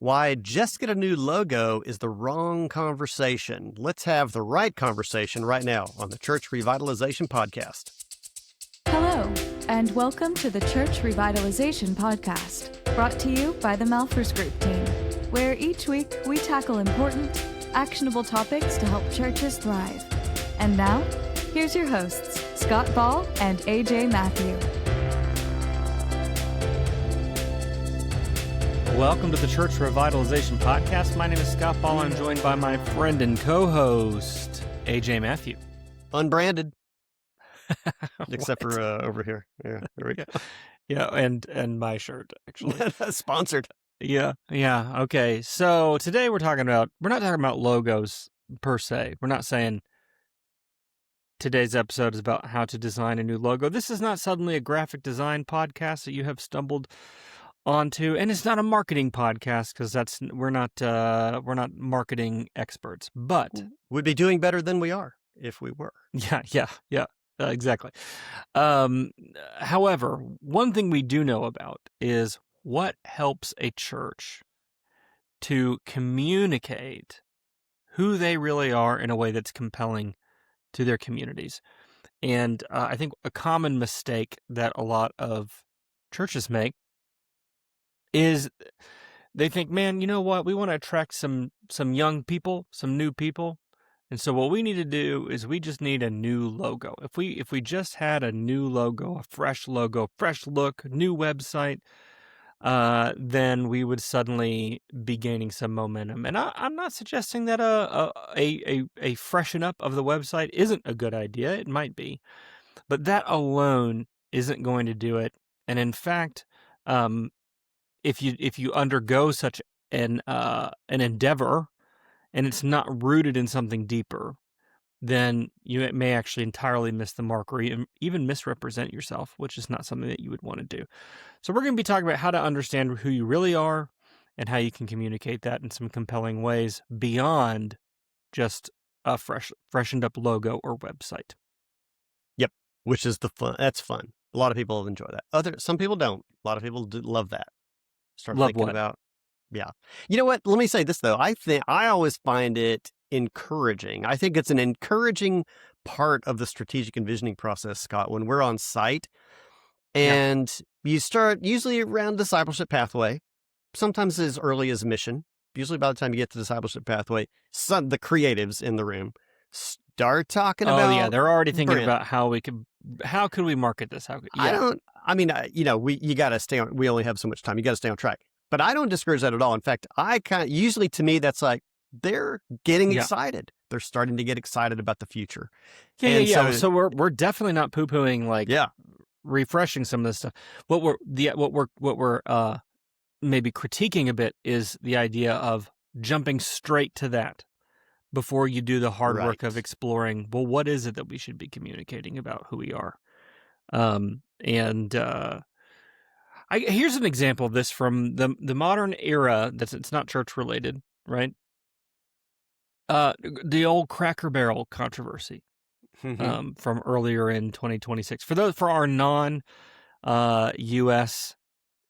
Why just get a new logo is the wrong conversation. Let's have the right conversation right now on the Church Revitalization Podcast. Hello, and welcome to the Church Revitalization Podcast, brought to you by the Malphurs Group team, where each week we tackle important, actionable topics to help churches thrive. And now, here's your hosts, Scott Ball and A.J. Mathieu. Welcome to the Church Revitalization Podcast. My name is Scott Ball. I'm joined by my friend and co-host, A.J. Mathieu. Unbranded. Except for over here. Yeah, there we go. Yeah, and my shirt, actually. Sponsored. Yeah. Okay. So today we're not talking about logos per se. We're not saying today's episode is about how to design a new logo. This is not suddenly a graphic design podcast that you have stumbled onto, and it's not a marketing podcast because we're not marketing experts. But we'd be doing better than we are if we were. Yeah. Exactly. However, one thing we do know about is what helps a church to communicate who they really are in a way that's compelling to their communities. And I think a common mistake that a lot of churches make is they think, man, you know what? We want to attract some young people, some new people. And so what we need to do is we just need a new logo. If we just had a new logo, a fresh logo, fresh look, new website, then we would suddenly be gaining some momentum. And I'm not suggesting that a freshen up of the website isn't a good idea. It might be, but that alone isn't going to do it. And in fact, if you undergo such an endeavor and it's not rooted in something deeper, then you may actually entirely miss the mark or even misrepresent yourself, which is not something that you would want to do. So we're going to be talking about how to understand who you really are and how you can communicate that in some compelling ways beyond just a freshened up logo or website. Yep, which is the fun. That's fun. A lot of people enjoy that. Some people don't. A lot of people do love that. Start love thinking what? about. Yeah. You know what? Let me say this, though. I always find it encouraging. I think it's an encouraging part of the strategic envisioning process, Scott, when we're on site and you start usually around discipleship pathway, sometimes as early as mission. Usually by the time you get to discipleship pathway, the creatives in the room start talking about. Oh yeah, they're already thinking brand. about how could we market this? You got to stay on, we only have so much time. You got to stay on track. But I don't discourage that at all. In fact, usually to me, that's like, they're getting excited. They're starting to get excited about the future. Yeah. So we're definitely not poo-pooing refreshing some of this stuff. What we're maybe critiquing a bit is the idea of jumping straight to that before you do the hard work of exploring, well, what is it that we should be communicating about who we are? Here's an example of this from the modern era. It's not church related, right? The old Cracker Barrel controversy from earlier in 2026. For our non-U.S.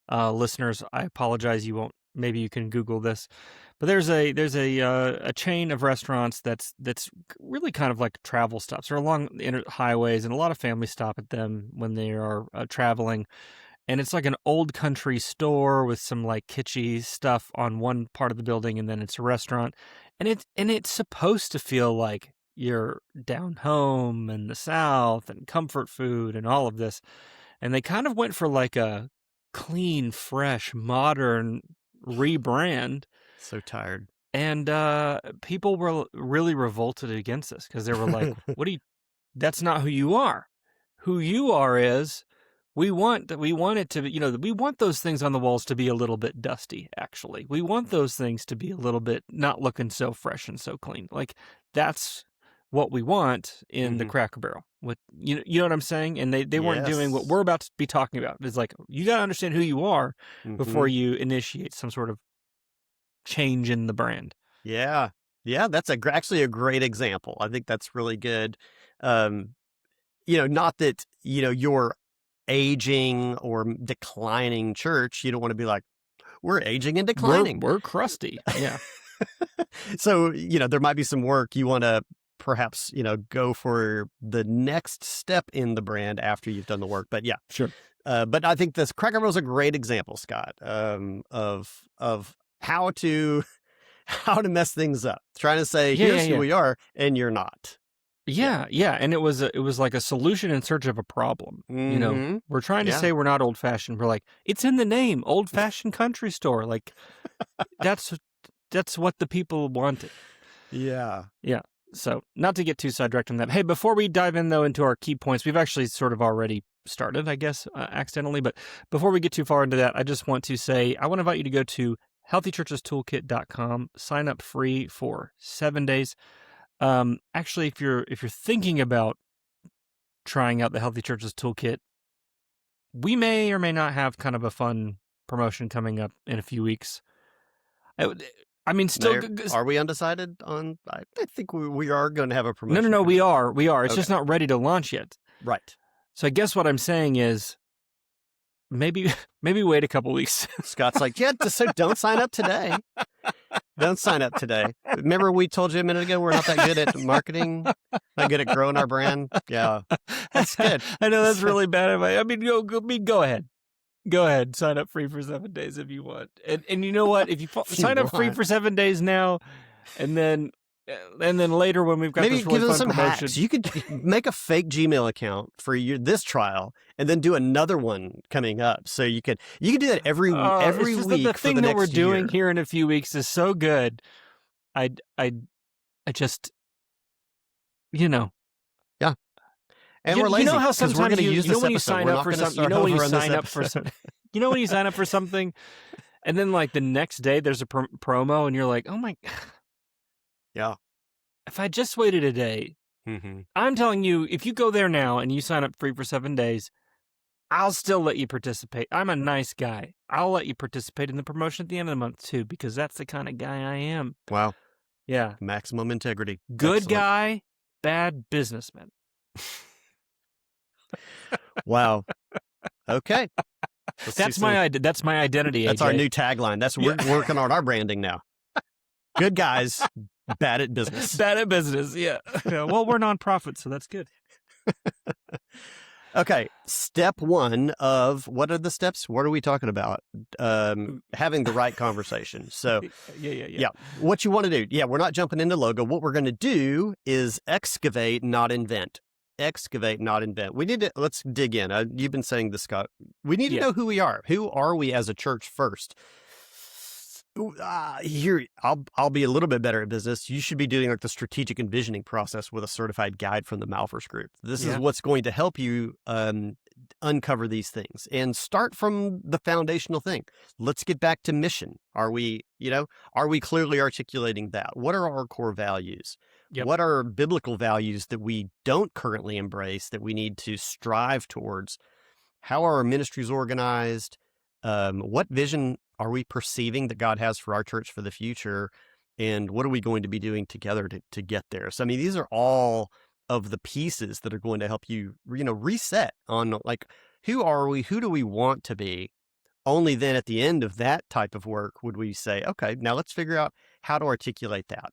Listeners, I apologize. You won't. Maybe you can Google this, but there's a chain of restaurants that's really kind of like travel stops. They're along highways, and a lot of families stop at them when they are traveling. And it's like an old country store with some like kitschy stuff on one part of the building, and then it's a restaurant. And it's supposed to feel like you're down home in the South and comfort food and all of this. And they kind of went for like a clean, fresh, modern rebrand. So tired. And people were really revolted against this because they were like, that's not who you are. Who you are is we want it to be, we want those things on the walls to be a little bit dusty, actually. We want those things to be a little bit not looking so fresh and so clean. Like that's what we want in the Cracker Barrel. You know what I'm saying? And they weren't doing what we're about to be talking about. It's like, you got to understand who you are before you initiate some sort of change in the brand. Yeah. That's actually a great example. I think that's really good. Not that, you're aging or declining church. You don't want to be like, we're aging and declining. We're crusty. Yeah. So, there might be some work you want to perhaps, go for the next step in the brand after you've done the work. But yeah, Sure. But I think this Cracker Barrel is a great example, Scott, of how to mess things up. Trying to say, here's who we are, and you're not. Yeah. And it was like a solution in search of a problem. Mhm. We're trying to say we're not old fashioned. We're like, it's in the name, old fashioned country store. Like that's what the people wanted. Yeah. Yeah. So not to get too sidetracked on that. Hey, before we dive in though into our key points, we've actually sort of already started, I guess, accidentally. But before we get too far into that, I just want to say, I want to invite you to go to healthychurchestoolkit.com, sign up free for 7 days. Actually, if you're thinking about trying out the Healthy Churches Toolkit, we may or may not have kind of a fun promotion coming up in a few weeks. I mean, still, Are we undecided on? I think we are going to have a promotion. No, we are. It's Okay. just not ready to launch yet. Right. So I guess what I'm saying is, maybe wait a couple weeks. Scott's like, so don't sign up today. Don't sign up today. Remember we told you a minute ago we're not that good at marketing, not good at growing our brand? Yeah, that's good. I know that's really bad advice. I mean, go ahead. Go ahead. Sign up free for 7 days if you want. And you know what? If you sign up free for 7 days now, and then later when we've got maybe this really give us fun some promotion, hacks. You could make a fake Gmail account for this trial, and then do another one coming up. So you could do that every it's just week. The thing for the that we're next doing year. here in a few weeks is so good. I just, Yeah. And we're lazy. You know how 'cause we're sometimes gonna use this when you episode. sign We're up not for gonna something, start when you over on this sign up for episode. something, when you sign up for something, and then like the next day there's a promo, and you're like, oh my, Yeah. if I just waited a day, Mm-hmm. I'm telling you, if you go there now and you sign up free for 7 days, I'll still let you participate. I'm a nice guy. I'll let you participate in the promotion at the end of the month too, because that's the kind of guy I am. Wow. Yeah. Maximum integrity. Good Excellent. guy, bad businessman. Wow. Okay. That's my identity. That's AJ. our new tagline. We're working on our branding now. Good guys, bad at business. Bad at business, yeah. Well, we're nonprofit, so that's good. Okay, step one of what are the steps? What are we talking about? Having the right conversation. So, Yeah. what you want to do? Yeah, we're not jumping into logo. What we're going to do is excavate, not invent. Excavate, not invent. Let's dig in. You've been saying this, Scott. We need to know who we are. Who are we as a church first? Here, I'll be a little bit better at business. You should be doing like the strategic envisioning process with a certified guide from the Malphurs Group. This is what's going to help you uncover these things and start from the foundational thing. Let's get back to mission. Are we clearly articulating that? What are our core values? Yep. What are biblical values that we don't currently embrace that we need to strive towards? How are our ministries organized? What vision are we perceiving that God has for our church for the future? And what are we going to be doing together to get there? So, I mean, these are all of the pieces that are going to help you, reset on like, who are we? Who do we want to be? Only then at the end of that type of work would we say, okay, now let's figure out how to articulate that.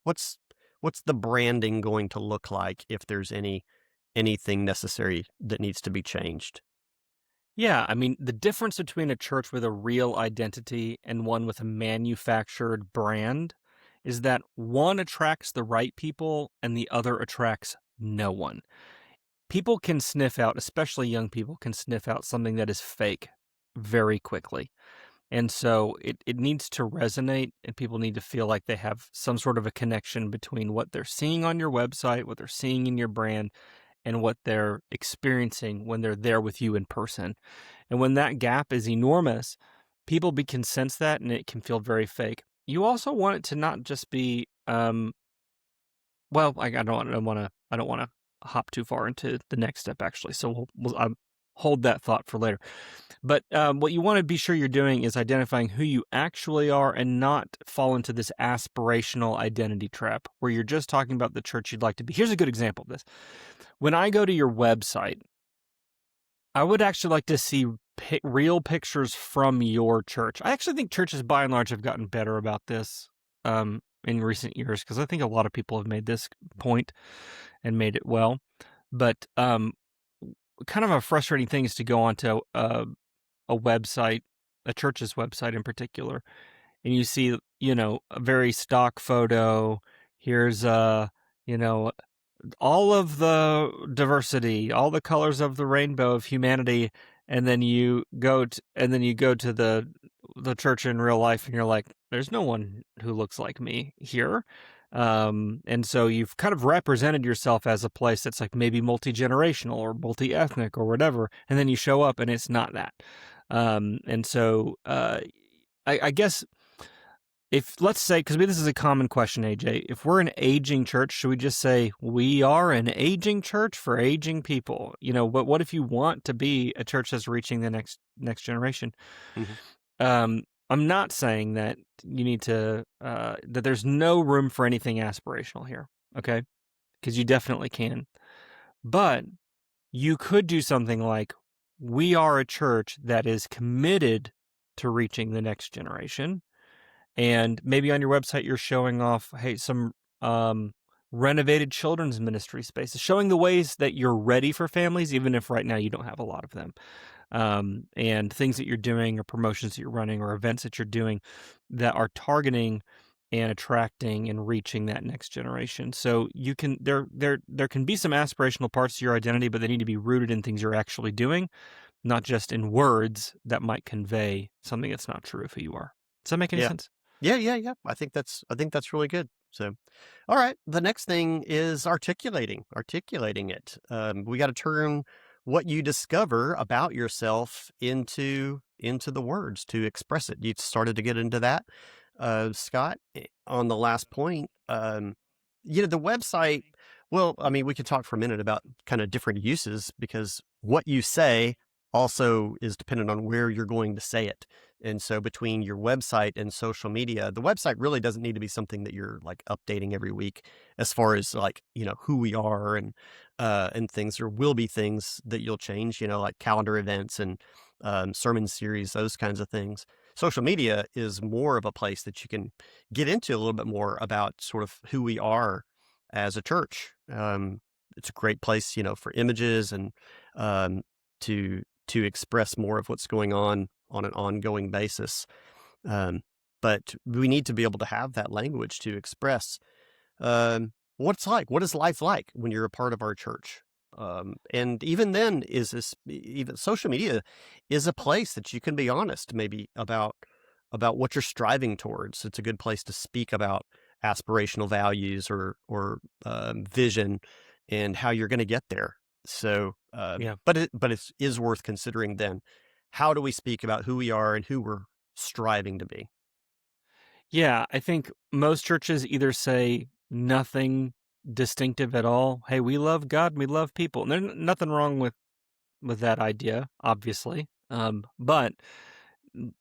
What's the branding going to look like if there's anything necessary that needs to be changed? Yeah, I mean, the difference between a church with a real identity and one with a manufactured brand is that one attracts the right people and the other attracts no one. People can sniff out, especially young people, can sniff out something that is fake very quickly. And so it needs to resonate, and people need to feel like they have some sort of a connection between what they're seeing on your website, what they're seeing in your brand, and what they're experiencing when they're there with you in person. And when that gap is enormous, people can sense that, and it can feel very fake. You also want it to not just be, I don't want to hop too far into the next step, actually. So I'll hold that thought for later. But what you want to be sure you're doing is identifying who you actually are and not fall into this aspirational identity trap where you're just talking about the church you'd like to be. Here's a good example of this. When I go to your website, I would actually like to see real pictures from your church. I actually think churches, by and large, have gotten better about this in recent years, because I think a lot of people have made this point and made it well. But kind of a frustrating thing is to go onto a website, a church's website in particular, and you see, a very stock photo. Here's all of the diversity, all the colors of the rainbow of humanity, and then you go to the church in real life, and you're like, there's no one who looks like me here. And so you've kind of represented yourself as a place that's like maybe multi-generational or multi-ethnic or whatever, and then you show up and it's not that. And so I guess, if, let's say, because this is a common question, AJ, if we're an aging church, should we just say we are an aging church for aging people? But what if you want to be a church that's reaching the next generation? Mm-hmm. I'm not saying that you need to, that there's no room for anything aspirational here, okay? Because you definitely can. But you could do something like, we are a church that is committed to reaching the next generation. And maybe on your website, you're showing off, hey, some renovated children's ministry spaces, showing the ways that you're ready for families, even if right now you don't have a lot of them. And things that you're doing, or promotions that you're running, or events that you're doing that are targeting and attracting and reaching that next generation. So you can there can be some aspirational parts to your identity, but they need to be rooted in things you're actually doing, not just in words that might convey something that's not true of who you are. Does that make any sense? Yeah. I think that's really good. So, all right. The next thing is articulating it. We got to turn what you discover about yourself into the words to express it. You started to get into that, Scott, on the last point. The website. Well, I mean, we could talk for a minute about kind of different uses, because what you say also is dependent on where you're going to say it. And so between your website and social media, the website really doesn't need to be something that you're like updating every week, as far as like, who we are and things. There will be things that you'll change, like calendar events and sermon series, those kinds of things. Social media is more of a place that you can get into a little bit more about sort of who we are as a church. It's a great place, for images and to express more of what's going on an ongoing basis. But we need to be able to have that language to express what it's like. What is life like when you're a part of our church? And even then, even social media is a place that you can be honest, maybe about what you're striving towards. It's a good place to speak about aspirational values or vision and how you're going to get there. So, but it is worth considering then. How do we speak about who we are and who we're striving to be? Yeah, I think most churches either say nothing distinctive at all. Hey, we love God, we love people. And there's nothing wrong with that idea, obviously. But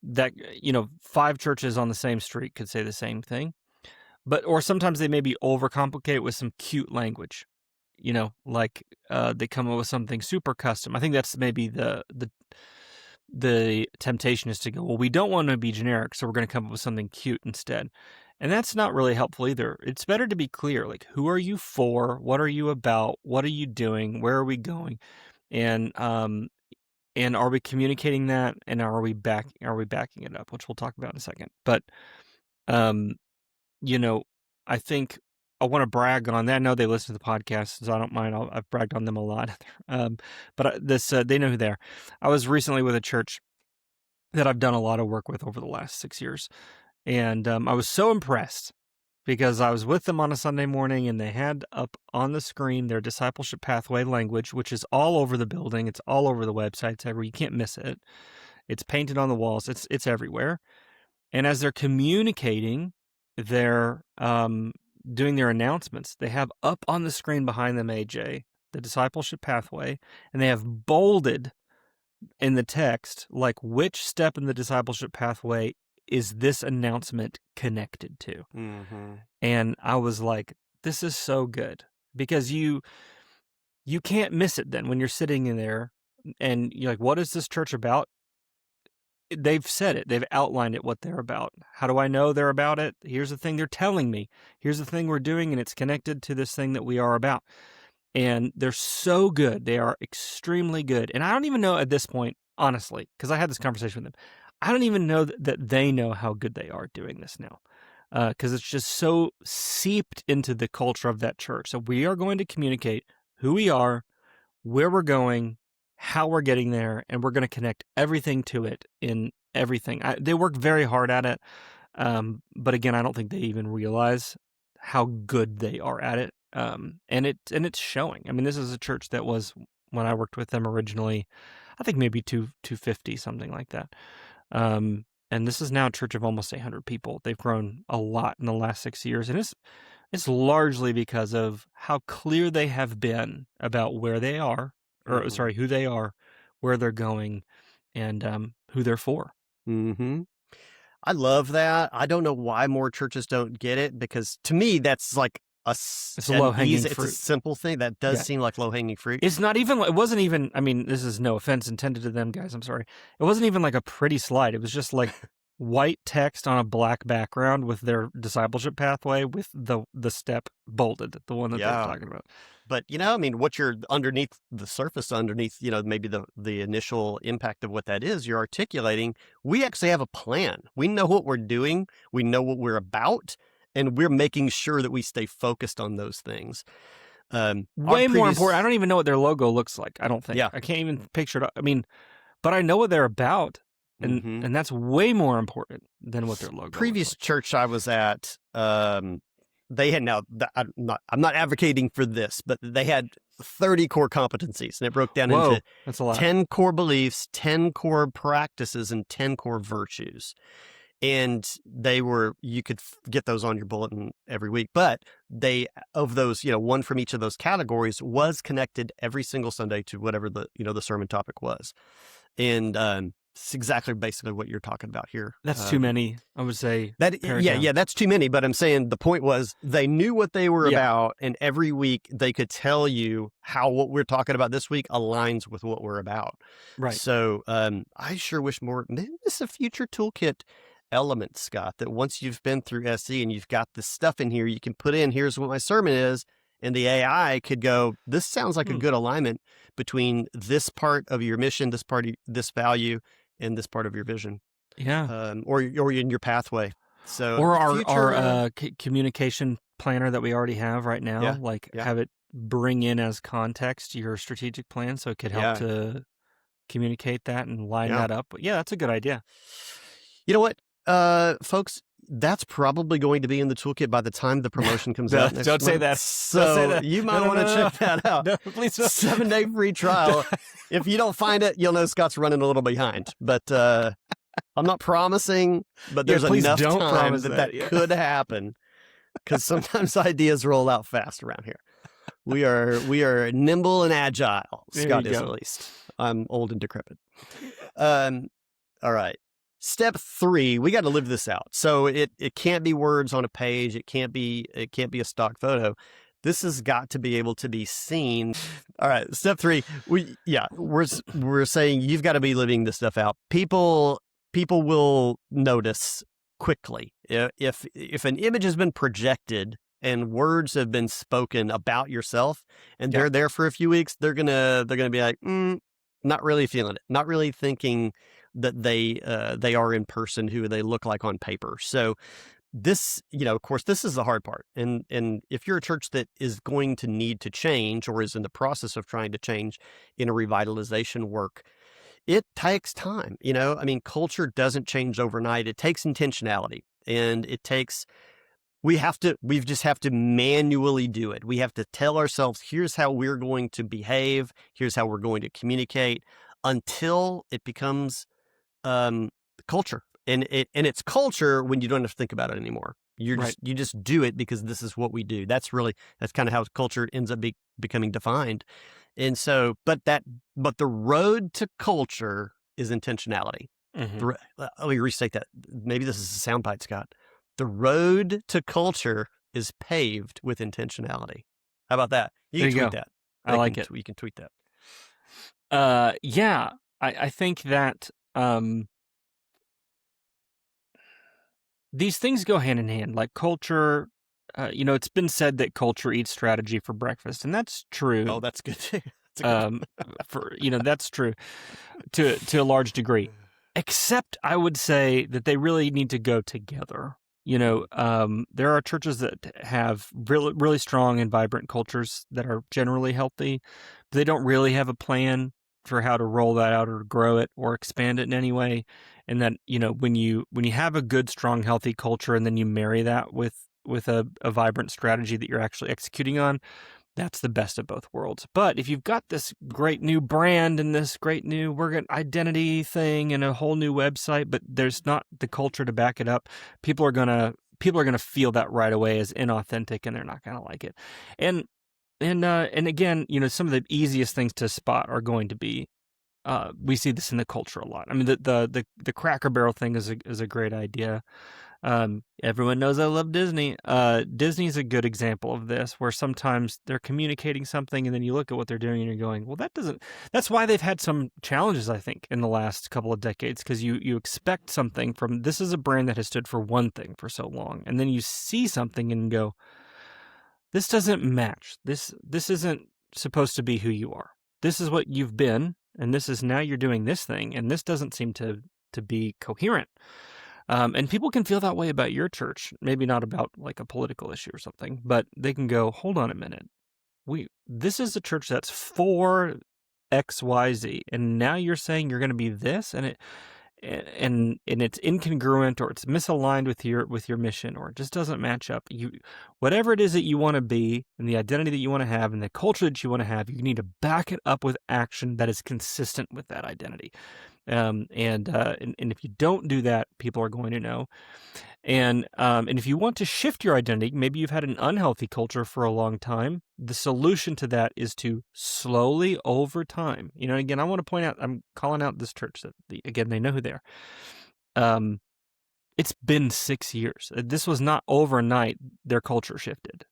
that, 5 churches on the same street could say the same thing. Or sometimes they maybe overcomplicate it with some cute language. Like they come up with something super custom. I think that's maybe the temptation is to go, well, we don't want to be generic, so we're going to come up with something cute instead. And that's not really helpful either. It's better to be clear, like, who are you for? What are you about? What are you doing? Where are we going? And are we communicating that? And are we backing it up? Which we'll talk about in a second. But, I think I want to brag on that. I know they listen to the podcast, so I don't mind. I've bragged on them a lot. But they know who they are. I was recently with a church that I've done a lot of work with over the last 6 years. And I was so impressed because I was with them on a Sunday morning, and they had up on the screen their discipleship pathway language, which is all over the building. It's all over the website. It's everywhere. You can't miss it. It's painted on the walls. It's everywhere. And as they're communicating, they're doing their announcements, they have up on the screen behind them, AJ, the discipleship pathway, and they have bolded in the text, like, which step in the discipleship pathway is this announcement connected to? Mm-hmm. And I was like, this is so good, because you can't miss it then when you're sitting in there and you're like, what is this church about? They've said it. They've outlined it, what they're about. How do I know they're about it? Here's the thing they're telling me. Here's the thing we're doing, and it's connected to this thing that we are about. And they're so good. They are extremely good. And I don't even know at this point, honestly, because I had this conversation with them, I don't even know that they know how good they are doing this now. Because it's just so seeped into the culture of that church. So we are going to communicate who we are, where we're going, how we're getting there, and we're going to connect everything to it in everything. They work very hard at it, but again, I don't think they even realize how good they are at it, and it's showing. I mean, this is a church that was, when I worked with them originally, I think maybe 250, something like that, and this is now a church of almost 800 people. They've grown a lot in the last 6 years, and it's largely because of how clear they have been about where they are, or sorry, who they are, where they're going, and who they're for. Mm-hmm. I love that. I don't know why more churches don't get it, because to me, that's like it's a low-hanging fruit. It's a simple thing. That does seem like low-hanging fruit. It's not even, it wasn't even, I mean, this is no offense intended to them, guys, I'm sorry. It wasn't even like a pretty slide. It was just like white text on a black background with their discipleship pathway with the step bolded, the one that they're talking about. But, I mean, what you're underneath the surface, underneath, maybe the initial impact of what that is, you're articulating, we actually have a plan. We know what we're doing. We know what we're about, and we're making sure that we stay focused on those things. Way more important. I don't even know what their logo looks like. I don't think. Yeah. I can't even picture it. I mean, but I know what they're about. And that's way more important than what their logo. Previous looks like. church I was at, they had I'm not advocating for this, but they had 30 core competencies, and it broke down into that's a lot. 10 core beliefs, 10 core practices, and 10 core virtues. And you could get those on your bulletin every week, but of those, one from each of those categories was connected every single Sunday to whatever the sermon topic was. And, it's exactly basically what you're talking about here. That's too many, I would say. That's too many. But I'm saying the point was they knew what they were about, and every week they could tell you how what we're talking about this week aligns with what we're about. Right. So I sure wish maybe this is a future toolkit element, Scott, that once you've been through SE and you've got this stuff in here, you can put in, here's what my sermon is. And the AI could go, this sounds like a good alignment between this part of your mission, this value, and this part of your vision. Yeah. Or in your pathway. So, or our communication planner that we already have right now, have it bring in as context your strategic plan, so it could help to communicate that and line that up. But that's a good idea. You know what, folks? That's probably going to be in the toolkit by the time the promotion comes out next Don't say month. that. So you might want to check that out. No, please don't. 7-day free trial. If you don't find it, you'll know Scott's running a little behind. But I'm not promising, but there's enough time that could happen, because sometimes ideas roll out fast around here. We are nimble and agile. Scott is, at least. I'm old and decrepit. All right. Step 3, we got to live this out. So it can't be words on a page. It can't be a stock photo. This has got to be able to be seen. All right. Step 3, we're saying you've got to be living this stuff out. People will notice quickly. If an image has been projected and words have been spoken about yourself, and they're there for a few weeks, they're gonna be like, not really feeling it, not really thinking that they are in person who they look like on paper. So this, of course, this is the hard part. And if you're a church that is going to need to change, or is in the process of trying to change in a revitalization work, it takes time. I mean, culture doesn't change overnight. It takes intentionality, and we just have to manually do it. We have to tell ourselves, here's how we're going to behave. Here's how we're going to communicate, until it becomes culture. And it's culture when you don't have to think about it anymore. You just do it because this is what we do. That's kind of how culture ends up becoming defined. And so, but the road to culture is intentionality. Mm-hmm. Let me restate that. Maybe this is a soundbite, Scott. The road to culture is paved with intentionality. How about that? You can tweet that. I like it. You can tweet that. Yeah, I think that these things go hand in hand, like culture. It's been said that culture eats strategy for breakfast, and that's true. Oh, that's good too. That's a good Um, that's true to a large degree. Except I would say that they really need to go together. There are churches that have really, really strong and vibrant cultures that are generally healthy, but they don't really have a plan for how to roll that out or grow it or expand it in any way. And that, when you have a good, strong, healthy culture and then you marry that with a vibrant strategy that you're actually executing on, that's the best of both worlds. But if you've got this great new brand and this great new identity thing and a whole new website, but there's not the culture to back it up, people are gonna feel that right away as inauthentic, and they're not gonna like it. And again, some of the easiest things to spot are going to be. We see this in the culture a lot. I mean, the Cracker Barrel thing is a great idea. Everyone knows I love Disney. Disney's a good example of this, where sometimes they're communicating something and then you look at what they're doing and you're going, well, that's why they've had some challenges, I think, in the last couple of decades, because you expect something from, this is a brand that has stood for one thing for so long. And then you see something and go, this doesn't match. This isn't supposed to be who you are. This is what you've been. And this is now you're doing this thing. And this doesn't seem to be coherent. And people can feel that way about your church, maybe not about like a political issue or something, but they can go, hold on a minute. This is a church that's for XYZ, and now you're saying you're going to be this, and it's incongruent, or it's misaligned with your mission, or it just doesn't match up. Whatever it is that you want to be, and the identity that you want to have, and the culture that you want to have, you need to back it up with action that is consistent with that identity. And if you don't do that, people are going to know. And if you want to shift your identity, maybe you've had an unhealthy culture for a long time. The solution to that is to slowly, over time. Again, I want to point out, I'm calling out this church that again, they know who they are. It's been 6 years. This was not overnight. Their culture shifted.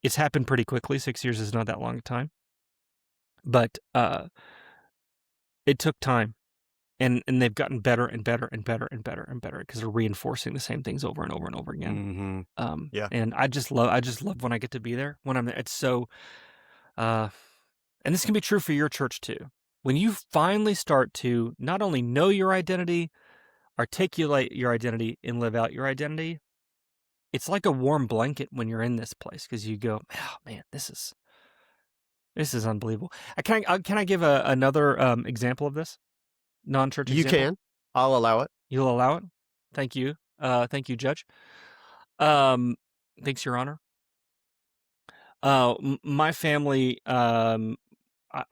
It's happened pretty quickly. 6 years is not that long a time, but it took time, and they've gotten better and better and better and better and better because they're reinforcing the same things over and over and over again. Mm-hmm. Yeah. And I just love when I get to be there, when I'm there. It's so, and this can be true for your church too. When you finally start to not only know your identity, articulate your identity, and live out your identity, it's like a warm blanket when you're in this place, because you go, oh man, this is unbelievable. Can I give another example of this? Non-church example? You can. I'll allow it. You'll allow it? Thank you. Thank you, Judge. Thanks, Your Honor. My family, I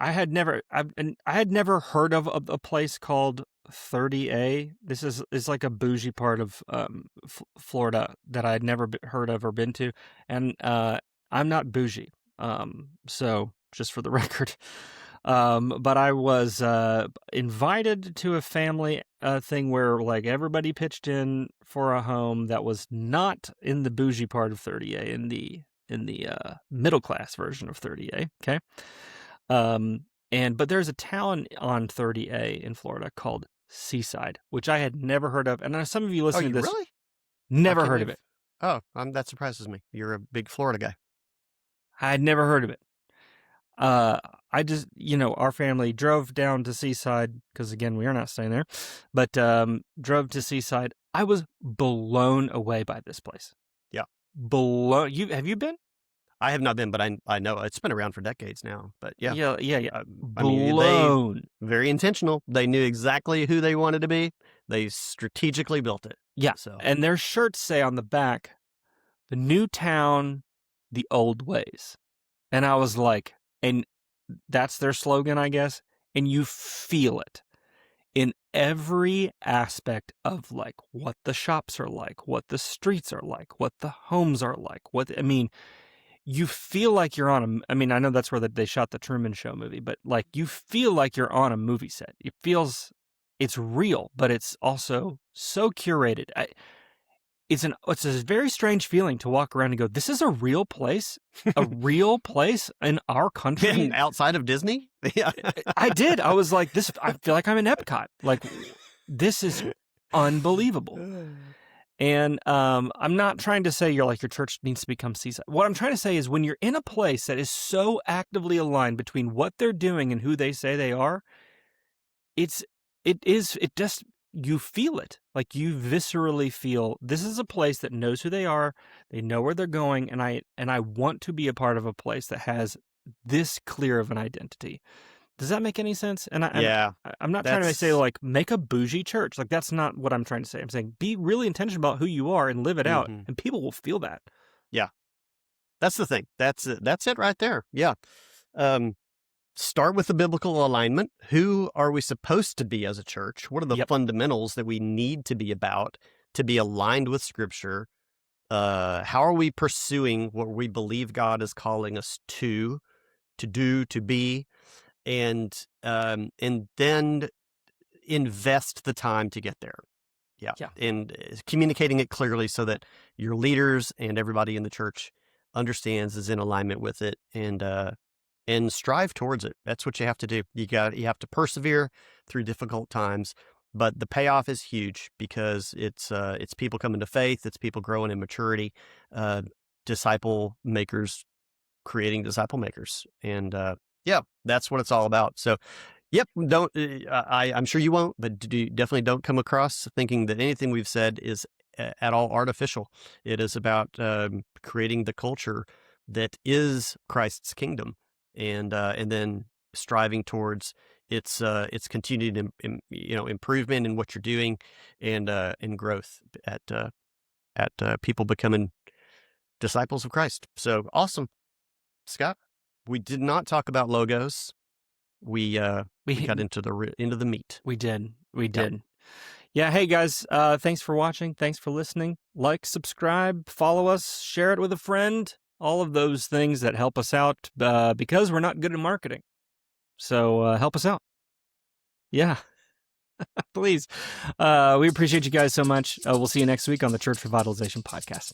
had never heard of a place called 30A. This is like a bougie part of Florida that I had never heard of or been to, and I'm not bougie. So just for the record. But I was invited to a family thing where like everybody pitched in for a home that was not in the bougie part of 30A, in the middle class version of 30A. Okay. But there's a town on 30A in Florida called Seaside, which I had never heard of. And some of you listening to this, really? Never heard of it. Oh, that surprises me. You're a big Florida guy. I had never heard of it. I just, our family drove down to Seaside, because again, we are not staying there, but drove to Seaside. I was blown away by this place. Yeah. Have you been? I have not been, but I know it's been around for decades now. But yeah. Yeah. Blown. Very intentional. They knew exactly who they wanted to be. They strategically built it. Yeah. So. And their shirts say on the back, "The new town, the old ways." And I was like, and that's their slogan, I guess. And you feel it in every aspect of like what the shops are like, what the streets are like, what the homes are like. You feel like you're on I know that's where they shot the Truman Show movie, but like you feel like you're on a movie set. It's real, but it's also so curated. it's a very strange feeling to walk around and go, this is a real place in our country. And outside of Disney? Yeah. I did. I was like, I feel like I'm in Epcot. Like, this is unbelievable. And I'm not trying to say your church needs to become seaside. What I'm trying to say is when you're in a place that is so actively aligned between what they're doing and who they say they are, you feel it. Like, you viscerally feel this is a place that knows who they are, they know where they're going, and I want to be a part of a place that has this clear of an identity. Does that make any sense? And I'm not trying to say make a bougie church. Like, that's not what I'm trying to say. I'm saying be really intentional about who you are and live it out, and people will feel that. Yeah, that's the thing. That's it right there. Yeah. Start with the biblical alignment. Who are we supposed to be as a church? What are the fundamentals that we need to be about to be aligned with Scripture? How are we pursuing what we believe God is calling us to do, to be, and then invest the time to get there. Yeah. And communicating it clearly so that your leaders and everybody in the church understands, is in alignment with it, and strive towards it. That's what you have to do. You have to persevere through difficult times, but the payoff is huge because it's people coming to faith, it's people growing in maturity, disciple makers creating disciple makers, and that's what it's all about. So, I'm sure you won't, but definitely don't come across thinking that anything we've said is at all artificial. It is about creating the culture that is Christ's kingdom. And then striving towards its continued improvement in what you're doing, and growth at people becoming disciples of Christ. So awesome, Scott. We did not talk about logos. We got into the meat. We did. Yeah. Hey guys, thanks for watching. Thanks for listening. Like, subscribe, follow us, share it with a friend. All of those things that help us out because we're not good at marketing. So help us out. Yeah, please. We appreciate you guys so much. We'll see you next week on the Church Revitalization Podcast.